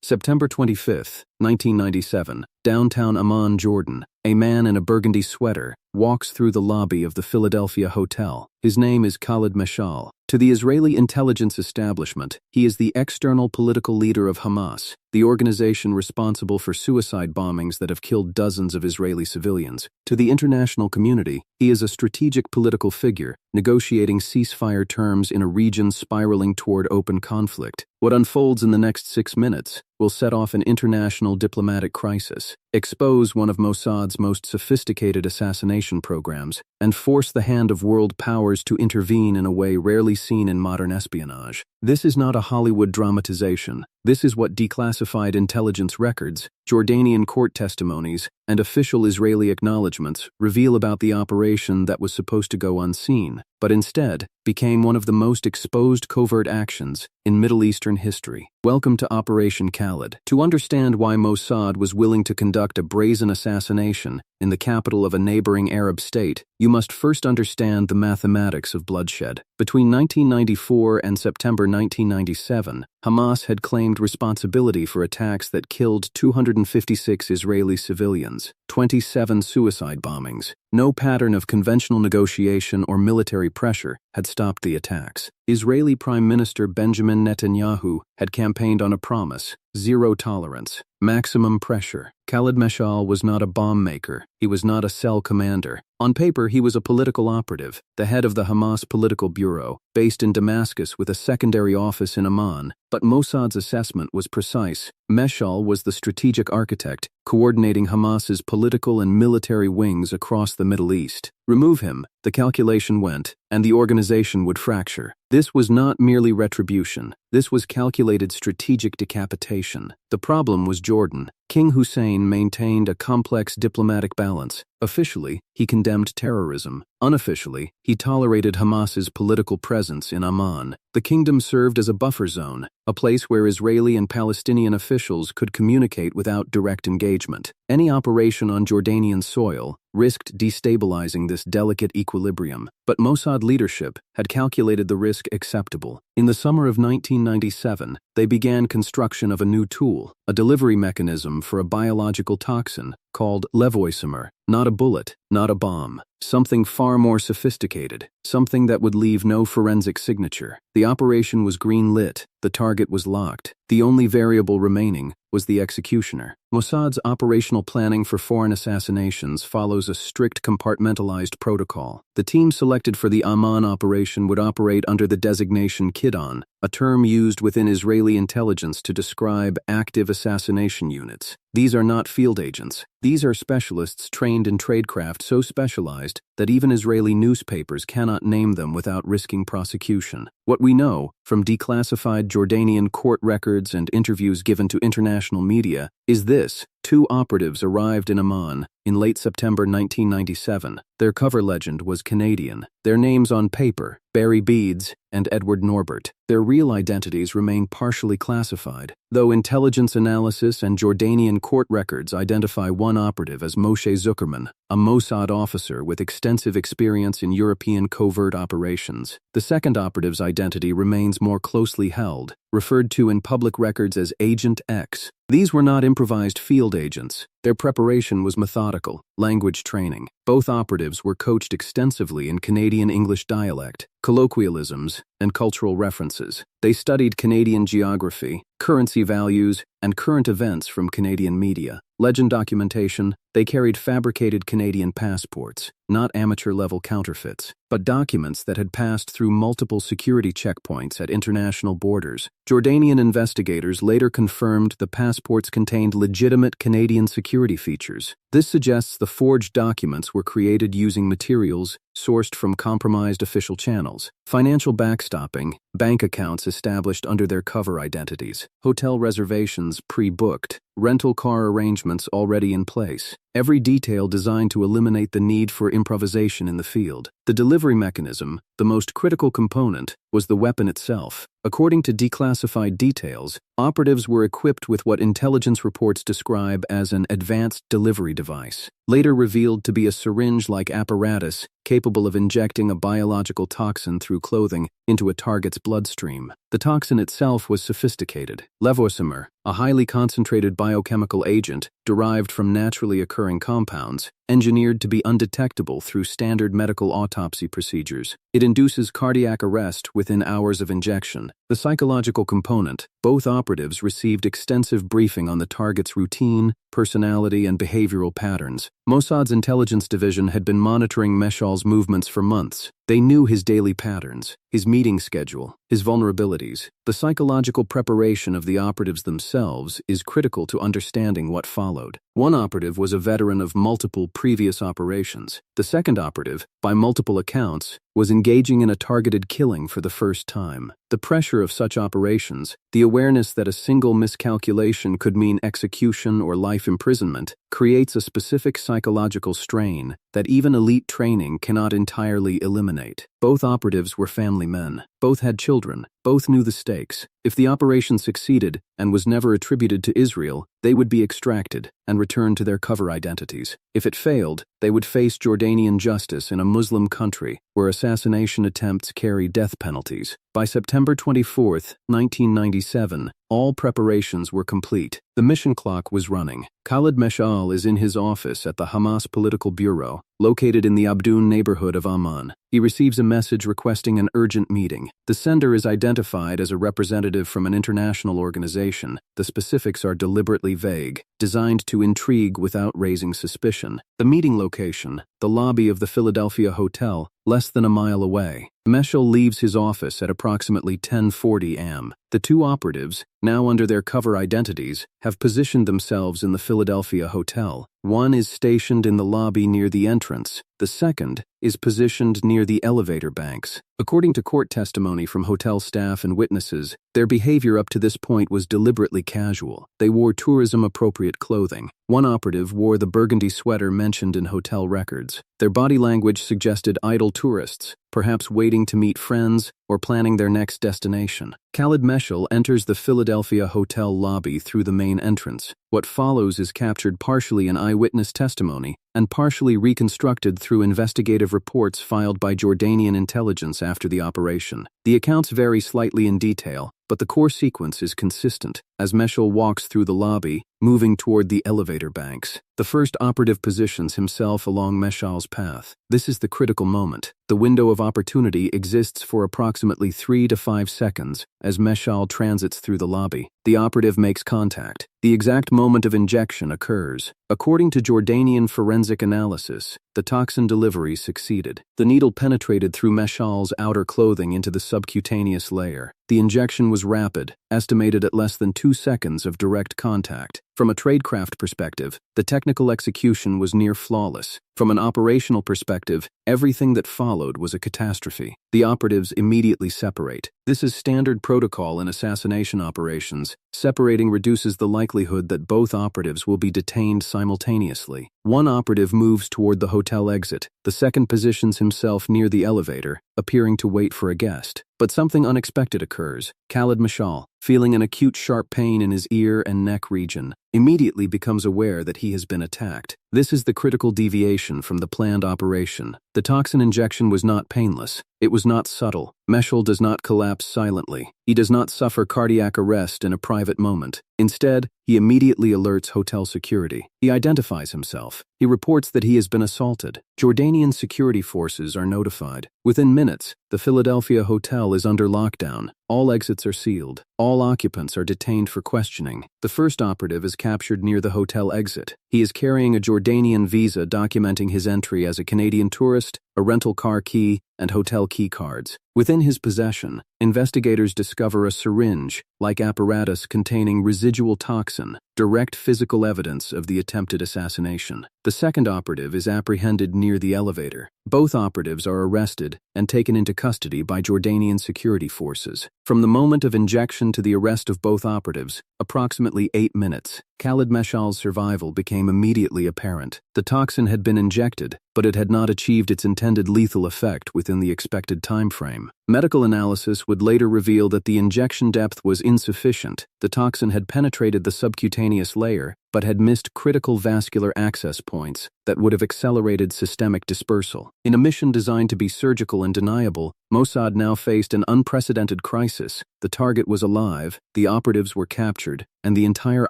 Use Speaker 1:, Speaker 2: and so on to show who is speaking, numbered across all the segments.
Speaker 1: September 25, 1997, downtown Amman, Jordan. A man in a burgundy sweater walks through the lobby of the Philadelphia Hotel. His name is Khaled Meshaal. To the Israeli intelligence establishment, he is the external political leader of Hamas, the organization responsible for suicide bombings that have killed dozens of Israeli civilians. To the international community, he is a strategic political figure, negotiating ceasefire terms in a region spiraling toward open conflict. What unfolds in the next 6 minutes will set off an international diplomatic crisis, expose one of Mossad's most sophisticated assassination programs, and force the hand of world powers to intervene in a way rarely seen in modern espionage. This is not a Hollywood dramatization. This is what declassified intelligence records, Jordanian court testimonies, and official Israeli acknowledgments reveal about the operation that was supposed to go unseen, but instead became one of the most exposed covert actions in Middle Eastern history. Welcome to Operation Khaled. To understand why Mossad was willing to conduct a brazen assassination in the capital of a neighboring Arab state, you must first understand the mathematics of bloodshed. Between 1994 and September 1997, Hamas had claimed responsibility for attacks that killed 256 Israeli civilians, 27 suicide bombings. No pattern of conventional negotiation or military pressure had stopped the attacks. Israeli Prime Minister Benjamin Netanyahu had campaigned on a promise: zero tolerance, maximum pressure. Khaled Meshaal was not a bomb maker. He was not a cell commander. On paper, he was a political operative, the head of the Hamas political bureau, based in Damascus with a secondary office in Amman. But Mossad's assessment was precise. Meshaal was the strategic architect, coordinating Hamas's political and military wings across the Middle East. Remove him, the calculation went, and the organization would fracture. This was not merely retribution. This was calculated strategic decapitation. The problem was Jordan. King Hussein maintained a complex diplomatic balance. Officially, he condemned terrorism. Unofficially, he tolerated Hamas's political presence in Amman. The kingdom served as a buffer zone, a place where Israeli and Palestinian officials could communicate without direct engagement. Any operation on Jordanian soil risked destabilizing this delicate equilibrium, but Mossad leadership had calculated the risk acceptable. In the summer of 1997, they began construction of a new tool, a delivery mechanism for a biological toxin called levoisomer. Not a bullet, not a bomb, something far more sophisticated, something that would leave no forensic signature. The operation was green-lit, the target was locked. The only variable remaining was the executioner. Mossad's operational planning for foreign assassinations follows a strict compartmentalized protocol. The team selected for the Amman operation would operate under the designation Kidon, a term used within Israeli intelligence to describe active assassination units. These are not field agents. These are specialists trained in tradecraft so specialized that even Israeli newspapers cannot name them without risking prosecution. What we know, from declassified Jordanian court records and interviews given to international media, is this: 2 operatives arrived in Amman in late September 1997. Their cover legend was Canadian. Their names on paper, Barry Beeds and Edward Norbert. Their real identities remain partially classified, though intelligence analysis and Jordanian court records identify one operative as Moshe Zuckerman, a Mossad officer with extensive experience in European covert operations. The second operative's identity remains more closely held, referred to in public records as Agent X. These were not improvised field agents. Their preparation was methodical, language training. Both operatives were coached extensively in Canadian English dialect, colloquialisms, and cultural references. They studied Canadian geography, currency values, and current events from Canadian media. Legend documentation: they carried fabricated Canadian passports, not amateur-level counterfeits, but documents that had passed through multiple security checkpoints at international borders. Jordanian investigators later confirmed the passports contained legitimate Canadian security features. This suggests the forged documents were created using materials sourced from compromised official channels. Financial backstopping: bank accounts established under their cover identities, hotel reservations pre-booked, rental car arrangements already in place. Every detail designed to eliminate the need for improvisation in the field. The delivery mechanism, the most critical component, was the weapon itself. According to declassified details, operatives were equipped with what intelligence reports describe as an advanced delivery device, later revealed to be a syringe-like apparatus capable of injecting a biological toxin through clothing into a target's bloodstream. The toxin itself was sophisticated. Levoisomer, a highly concentrated biochemical agent derived from naturally occurring compounds, engineered to be undetectable through standard medical autopsy procedures. It induces cardiac arrest within hours of injection. The psychological component: both operatives received extensive briefing on the target's routine, personality, and behavioral patterns. Mossad's intelligence division had been monitoring Meshaal's movements for months. They knew his daily patterns, his meeting schedule, his vulnerabilities. The psychological preparation of the operatives themselves is critical to understanding what followed. One operative was a veteran of multiple previous operations. The second operative, by multiple accounts, was engaging in a targeted killing for the first time. The pressure of such operations, the awareness that a single miscalculation could mean execution or life imprisonment, creates a specific psychological strain that even elite training cannot entirely eliminate. Both operatives were family men. Both had children. Both knew the stakes. If the operation succeeded and was never attributed to Israel, they would be extracted and returned to their cover identities. If it failed, they would face Jordanian justice in a Muslim country where assassination attempts carry death penalties. By September 24, 1997, all preparations were complete. The mission clock was running. Khaled Meshaal is in his office at the Hamas Political Bureau, located in the Abdoun neighborhood of Amman. He receives a message requesting an urgent meeting. The sender is identified as a representative from an international organization. The specifics are deliberately vague, designed to intrigue without raising suspicion. The meeting location: the lobby of the Philadelphia Hotel, less than a mile away. Meshaal leaves his office at approximately 10:40 am. The two operatives, now under their cover identities, have positioned themselves in the Philadelphia Hotel. One is stationed in the lobby near the entrance. The second is positioned near the elevator banks. According to court testimony from hotel staff and witnesses, their behavior up to this point was deliberately casual. They wore tourism-appropriate clothing. One operative wore the burgundy sweater mentioned in hotel records. Their body language suggested idle tourists, perhaps waiting to meet friends or planning their next destination. Khaled Meshaal enters the Philadelphia hotel lobby through the main entrance. What follows is captured partially in eyewitness testimony and partially reconstructed through investigative reports filed by Jordanian intelligence after the operation. The accounts vary slightly in detail, but the core sequence is consistent. As Meshaal walks through the lobby, moving toward the elevator banks, the first operative positions himself along Meshaal's path. This is the critical moment. The window of opportunity exists for approximately 3 to 5 seconds as Meshaal transits through the lobby. The operative makes contact. The exact moment of injection occurs. According to Jordanian forensic analysis, the toxin delivery succeeded. The needle penetrated through Meshaal's outer clothing into the subcutaneous layer. The injection was rapid, estimated at less than 2 seconds of direct contact. From a tradecraft perspective, the technical execution was near flawless. From an operational perspective, everything that followed was a catastrophe. The operatives immediately separate. This is standard protocol in assassination operations. Separating reduces the likelihood that both operatives will be detained simultaneously. One operative moves toward the hotel exit. The second positions himself near the elevator, appearing to wait for a guest. But something unexpected occurs. Khaled Meshaal, feeling an acute sharp pain in his ear and neck region, immediately becomes aware that he has been attacked. This is the critical deviation from the planned operation. The toxin injection was not painless. It was not subtle. Meshaal does not collapse silently. He does not suffer cardiac arrest in a private moment. Instead, he immediately alerts hotel security. He identifies himself. He reports that he has been assaulted. Jordanian security forces are notified. Within minutes, the Philadelphia hotel is under lockdown. All exits are sealed. All occupants are detained for questioning. The first operative is captured near the hotel exit. He is carrying a Jordanian visa documenting his entry as a Canadian tourist, a rental car key, and hotel key cards. Within his possession, investigators discover a syringe-like apparatus containing residual toxin, direct physical evidence of the attempted assassination. The second operative is apprehended near the elevator. Both operatives are arrested and taken into custody by Jordanian security forces. From the moment of injection to the arrest of both operatives, approximately 8 minutes, Khaled Meshaal's survival became immediately apparent. The toxin had been injected, but it had not achieved its intended lethal effect within the expected time frame. Medical analysis would later reveal that the injection depth was insufficient. The toxin had penetrated the subcutaneous layer, but had missed critical vascular access points that would have accelerated systemic dispersal. In a mission designed to be surgical and deniable, Mossad now faced an unprecedented crisis. The target was alive, the operatives were captured, and the entire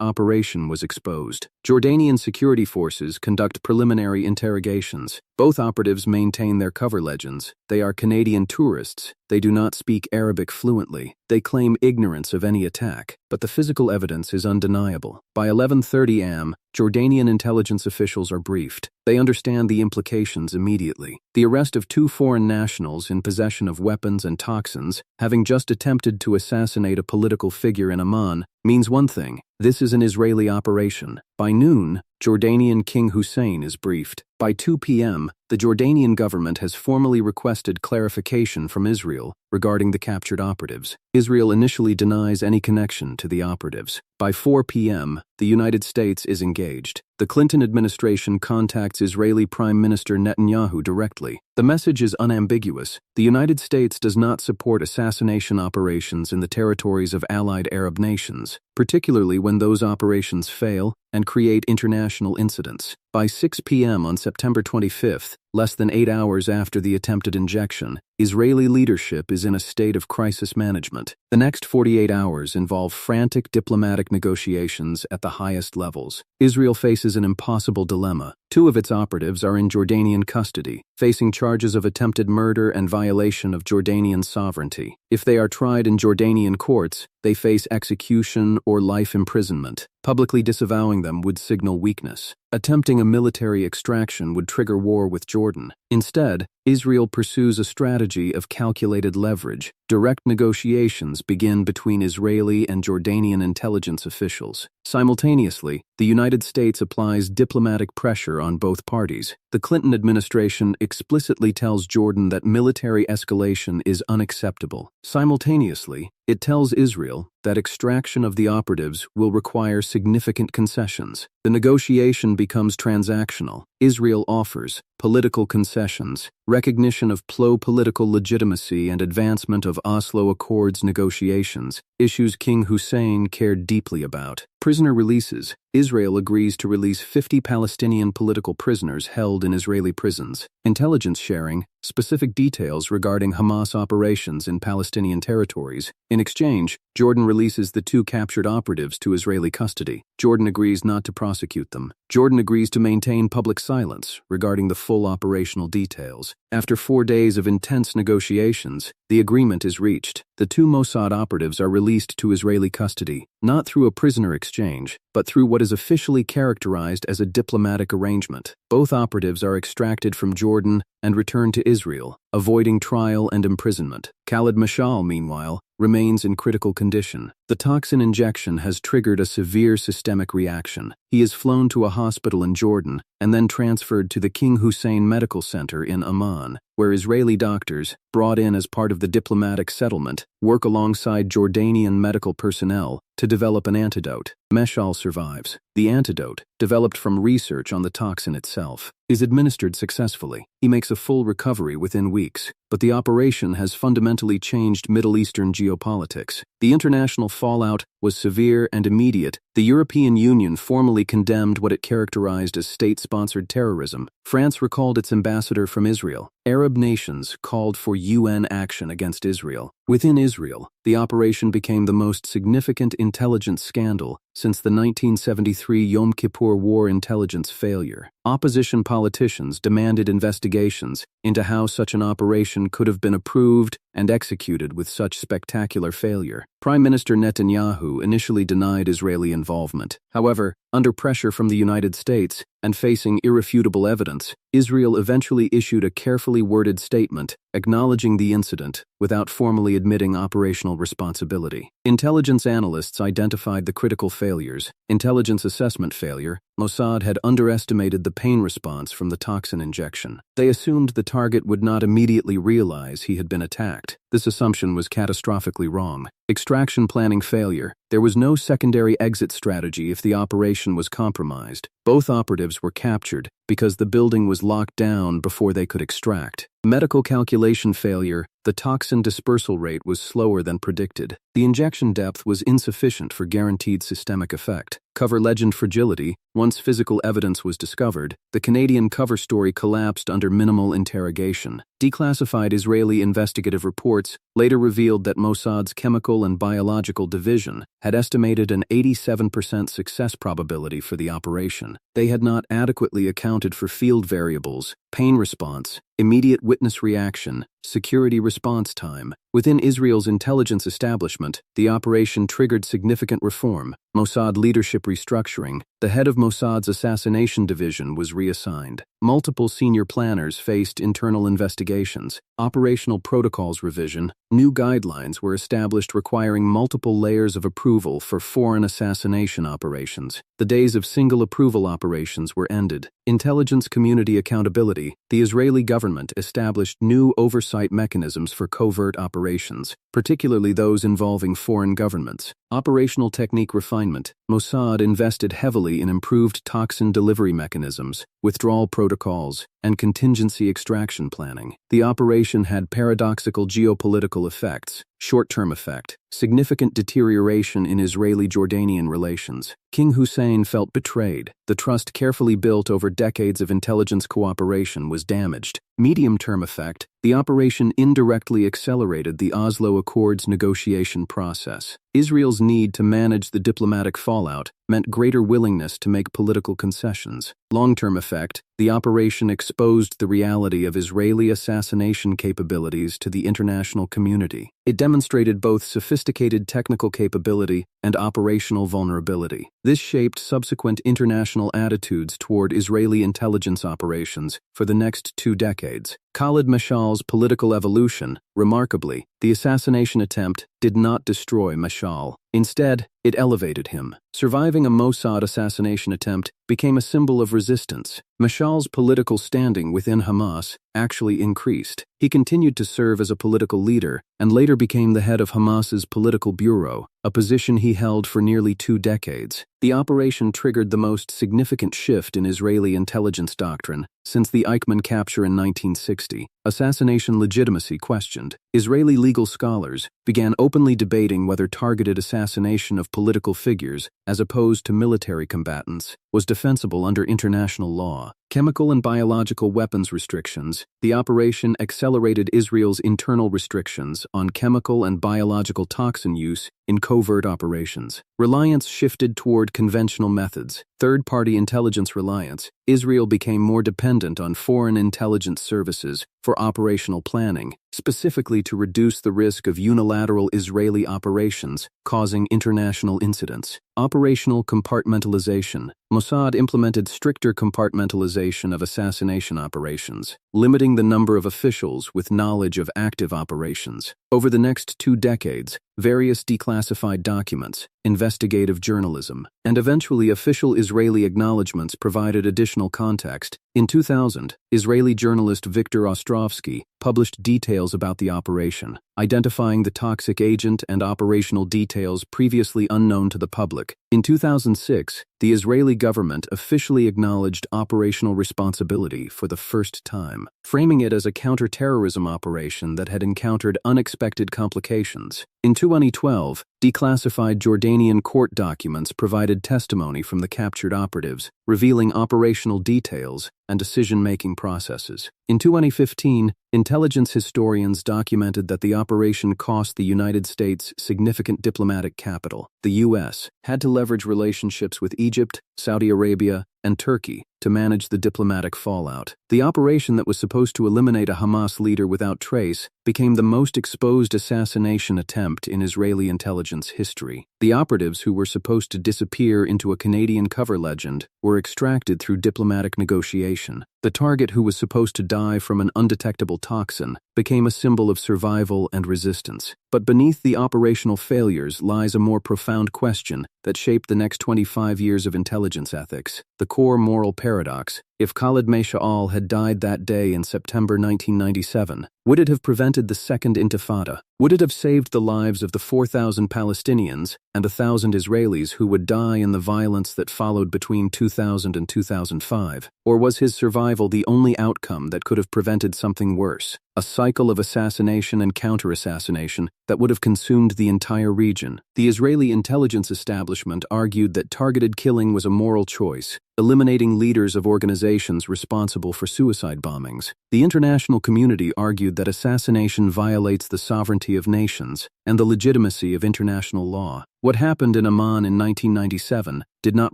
Speaker 1: operation was exposed. Jordanian security forces conduct preliminary interrogations. Both operatives maintain their cover legends. They are Canadian tourists. They do not speak Arabic fluently. They claim ignorance of any attack, but the physical evidence is undeniable. By 11:30 am, Jordanian intelligence officials are briefed. They understand the implications immediately. The arrest of 2 foreign nationals in possession of weapons and toxins, having just attempted to assassinate a political figure in Amman, means one thing: this is an Israeli operation. By noon, Jordanian King Hussein is briefed. By 2 p.m., the Jordanian government has formally requested clarification from Israel regarding the captured operatives. Israel initially denies any connection to the operatives. By 4 p.m., the United States is engaged. The Clinton administration contacts Israeli Prime Minister Netanyahu directly. The message is unambiguous. The United States does not support assassination operations in the territories of allied Arab nations, particularly when those operations fail and create international incidents. By 6 p.m. on September 25th, less than 8 hours after the attempted injection, Israeli leadership is in a state of crisis management. The next 48 hours involve frantic diplomatic negotiations at the highest levels. Israel faces an impossible dilemma. 2 of its operatives are in Jordanian custody, facing charges of attempted murder and violation of Jordanian sovereignty. If they are tried in Jordanian courts, they face execution or life imprisonment. Publicly disavowing them would signal weakness. Attempting a military extraction would trigger war with Jordan. Instead, Israel pursues a strategy of calculated leverage. Direct negotiations begin between Israeli and Jordanian intelligence officials. Simultaneously, the United States applies diplomatic pressure on both parties. The Clinton administration explicitly tells Jordan that military escalation is unacceptable. Simultaneously, it tells Israel that extraction of the operatives will require significant concessions. The negotiation becomes transactional. Israel offers political concessions, recognition of political legitimacy, and advancement of Oslo Accords negotiations, issues King Hussein cared deeply about. Prisoner releases. Israel agrees to release 50 Palestinian political prisoners held in Israeli prisons. Intelligence sharing, specific details regarding Hamas operations in Palestinian territories. In exchange, Jordan releases the 2 captured operatives to Israeli custody. Jordan agrees not to prosecute them. Jordan agrees to maintain public silence regarding the full operational details. After 4 days of intense negotiations, the agreement is reached. The 2 Mossad operatives are released to Israeli custody, not through a prisoner exchange, but through what is officially characterized as a diplomatic arrangement. Both operatives are extracted from Jordan and returned to Israel, avoiding trial and imprisonment. Khaled Meshaal, meanwhile, remains in critical condition. The toxin injection has triggered a severe systemic reaction. He is flown to a hospital in Jordan and then transferred to the King Hussein Medical Center in Amman, where Israeli doctors, brought in as part of the diplomatic settlement, work alongside Jordanian medical personnel to develop an antidote. Meshaal survives. The antidote, developed from research on the toxin itself, is administered successfully. He makes a full recovery within weeks, but the operation has fundamentally changed Middle Eastern geopolitics. The international fallout was severe and immediate. The European Union formally condemned what it characterized as state-sponsored terrorism. France recalled its ambassador from Israel. Arab nations called for UN action against Israel. Within Israel, the operation became the most significant intelligence scandal since the 1973 Yom Kippur War intelligence failure. Opposition politicians demanded investigations into how such an operation could have been approved and executed with such spectacular failure. Prime Minister Netanyahu initially denied Israeli involvement. However, under pressure from the United States and facing irrefutable evidence, Israel eventually issued a carefully worded statement acknowledging the incident without formally admitting operational responsibility. Intelligence analysts identified the critical failures. Intelligence assessment failure. Mossad had underestimated the pain response from the toxin injection. They assumed the target would not immediately realize he had been attacked. This assumption was catastrophically wrong. Extraction planning failure. There was no secondary exit strategy if the operation was compromised. Both operatives were captured because the building was locked down before they could extract. Medical calculation failure. The toxin dispersal rate was slower than predicted. The injection depth was insufficient for guaranteed systemic effect. Cover legend fragility. Once physical evidence was discovered, the Canadian cover story collapsed under minimal interrogation. Declassified Israeli investigative reports later revealed that Mossad's Chemical and Biological Division had estimated an 87% success probability for the operation. They had not adequately accounted for field variables, pain response, immediate witness reaction, security response time. Within Israel's intelligence establishment, the operation triggered significant reform. Mossad leadership restructuring. The head of Mossad's assassination division was reassigned. Multiple senior planners faced internal investigations. Operational protocols revision. New guidelines were established requiring multiple layers of approval for foreign assassination operations. The days of single approval operations were ended. Intelligence community accountability. The Israeli government established new oversight mechanisms for covert operations, particularly those involving foreign governments. Operational technique refinement. Mossad invested heavily in improved toxin delivery mechanisms, withdrawal protocols, and contingency extraction planning. The operation had paradoxical geopolitical effects. Short-term effect. Significant deterioration in Israeli-Jordanian relations. King Hussein felt betrayed. The trust carefully built over decades of intelligence cooperation was damaged. Medium-term effect. The operation indirectly accelerated the Oslo Accords negotiation process. Israel's need to manage the diplomatic fallout meant greater willingness to make political concessions. Long-term effect. The operation exposed the reality of Israeli assassination capabilities to the international community. It demonstrated both sophisticated technical capability and operational vulnerability. This shaped subsequent international attitudes toward Israeli intelligence operations for the next 2 decades. Khaled Meshaal's political evolution. Remarkably, the assassination attempt did not destroy Meshaal. Instead, it elevated him. Surviving a Mossad assassination attempt became a symbol of resistance. Meshaal's political standing within Hamas actually increased. He continued to serve as a political leader and later became the head of Hamas's political bureau, a position he held for nearly 2 decades. The operation triggered the most significant shift in Israeli intelligence doctrine since the Eichmann capture in 1960. Assassination legitimacy questioned. Israeli legal scholars began openly debating whether targeted assassination of political figures, as opposed to military combatants, was defensible under international law. Chemical and biological weapons restrictions. The operation accelerated Israel's internal restrictions on chemical and biological toxin use in covert operations. Reliance shifted toward conventional methods. Third-party intelligence reliance. Israel became more dependent on foreign intelligence services for operational planning, specifically to reduce the risk of unilateral Israeli operations causing international incidents. Operational compartmentalization. Mossad implemented stricter compartmentalization of assassination operations, limiting the number of officials with knowledge of active operations. Over the next 2 decades, various declassified documents, investigative journalism, and eventually official Israeli acknowledgments provided additional context. In 2000, Israeli journalist Viktor Ostrovsky published details about the operation, identifying the toxic agent and operational details previously unknown to the public. In 2006, the Israeli government officially acknowledged operational responsibility for the first time, framing it as a counterterrorism operation that had encountered unexpected complications. In 2012, declassified Jordanian court documents provided testimony from the captured operatives, revealing operational details and decision-making processes. In 2015, intelligence historians documented that the operation cost the United States significant diplomatic capital. The U.S. had to leverage relationships with Egypt, Saudi Arabia, and Turkey to manage the diplomatic fallout. The operation that was supposed to eliminate a Hamas leader without trace became the most exposed assassination attempt in Israeli intelligence history. The operatives who were supposed to disappear into a Canadian cover legend were extracted through diplomatic negotiation. The target, who was supposed to die from an undetectable toxin, became a symbol of survival and resistance. But beneath the operational failures lies a more profound question that shaped the next 25 years of intelligence ethics. The core moral paradox: if Khaled Meshaal had died that day in September 1997, would it have prevented the Second Intifada? Would it have saved the lives of the 4,000 Palestinians and 1,000 Israelis who would die in the violence that followed between 2000 and 2005? Or was his survival the only outcome that could have prevented something worse? a cycle of assassination and counter-assassination that would have consumed the entire region. The Israeli intelligence establishment argued that targeted killing was a moral choice, eliminating leaders of organizations responsible for suicide bombings. The international community argued that assassination violates the sovereignty of nations and the legitimacy of international law. What happened in Amman in 1997 did not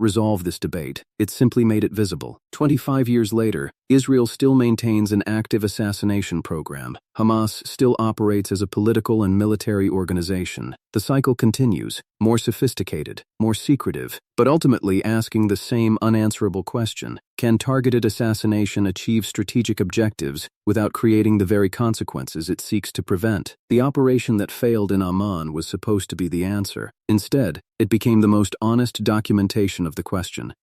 Speaker 1: resolve this debate, it simply made it visible. 25 years later, Israel still maintains an active assassination program. Hamas still operates as a political and military organization. The cycle continues, more sophisticated, more secretive, but ultimately asking the same unanswerable question: can targeted assassination achieve strategic objectives without creating the very consequences it seeks to prevent? The operation that failed in Amman was supposed to be the answer. Instead, it became the most honest documentation of the question.